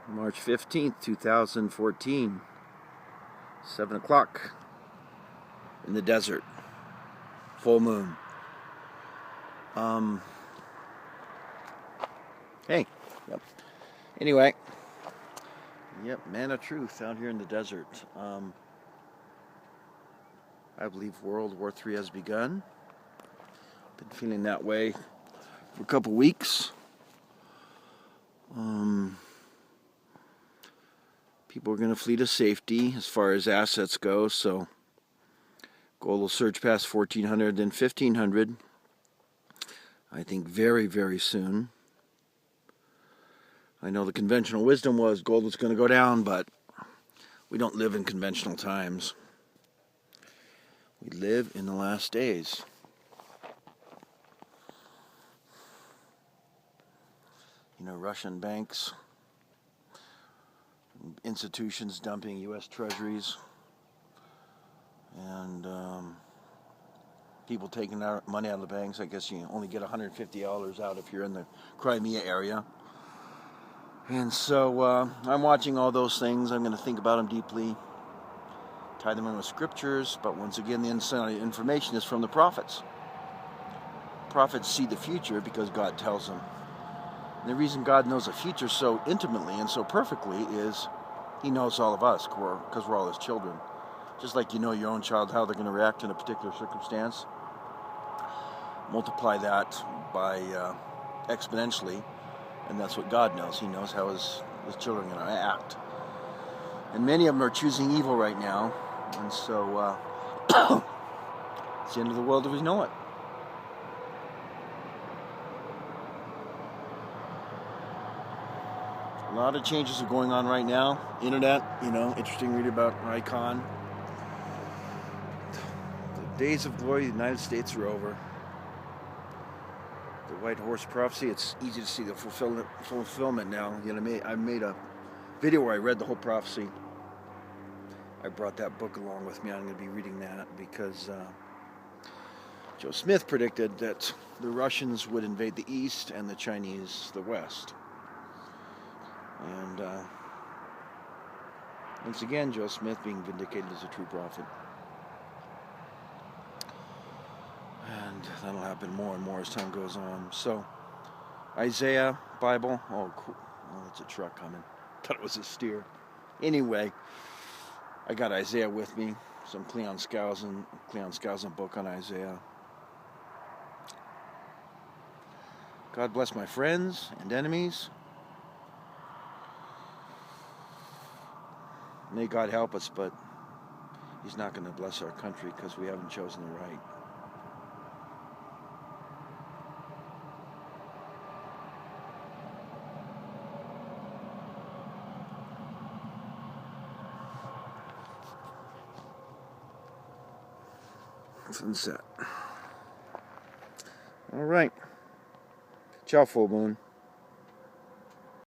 March 15th, 2014, 7 o'clock in the desert, full moon. Hey, yep. Anyway, yep, man of truth out here in the desert. I believe World War III has begun. Been feeling that way for a couple weeks. People are going to flee to safety as far as assets go, so gold will surge past 1,400, then 1,500. I think very, very soon. I know the conventional wisdom was gold was going to go down, but we don't live in conventional times. We live in the last days. You know, Russian banks, institutions dumping U.S. treasuries, and people taking money out of the banks. I guess you only get $150 out if you're in the Crimea area. And so I'm watching all those things. I'm going to think about them deeply, tie them in with scriptures, but once again, the inside information is from the prophets. Prophets see the future because God tells them. And the reason God knows the future so intimately and so perfectly is He knows all of us because we're all His children. Just like you know your own child, how they're going to react in a particular circumstance. Multiply that by exponentially, and that's what God knows. He knows how His children are going to act. And many of them are choosing evil right now, and so it's the end of the world as we know it. A lot of changes are going on right now. Internet, interesting read about Icon. The days of glory of the United States are over. The White Horse Prophecy, it's easy to see the fulfillment now. I made a video where I read the whole prophecy. I brought that book along with me. I'm going to be reading that because Joe Smith predicted that the Russians would invade the East and the Chinese the West. And once again, Joe Smith being vindicated as a true prophet. And that'll happen more and more as time goes on. So, Isaiah, Bible. Oh, cool. Oh, that's a truck coming. Thought it was a steer. Anyway, I got Isaiah with me. Some Cleon Skousen book on Isaiah. God bless my friends and enemies. May God help us, but He's not going to bless our country because we haven't chosen the right. Sunset. All right. Ciao, full moon.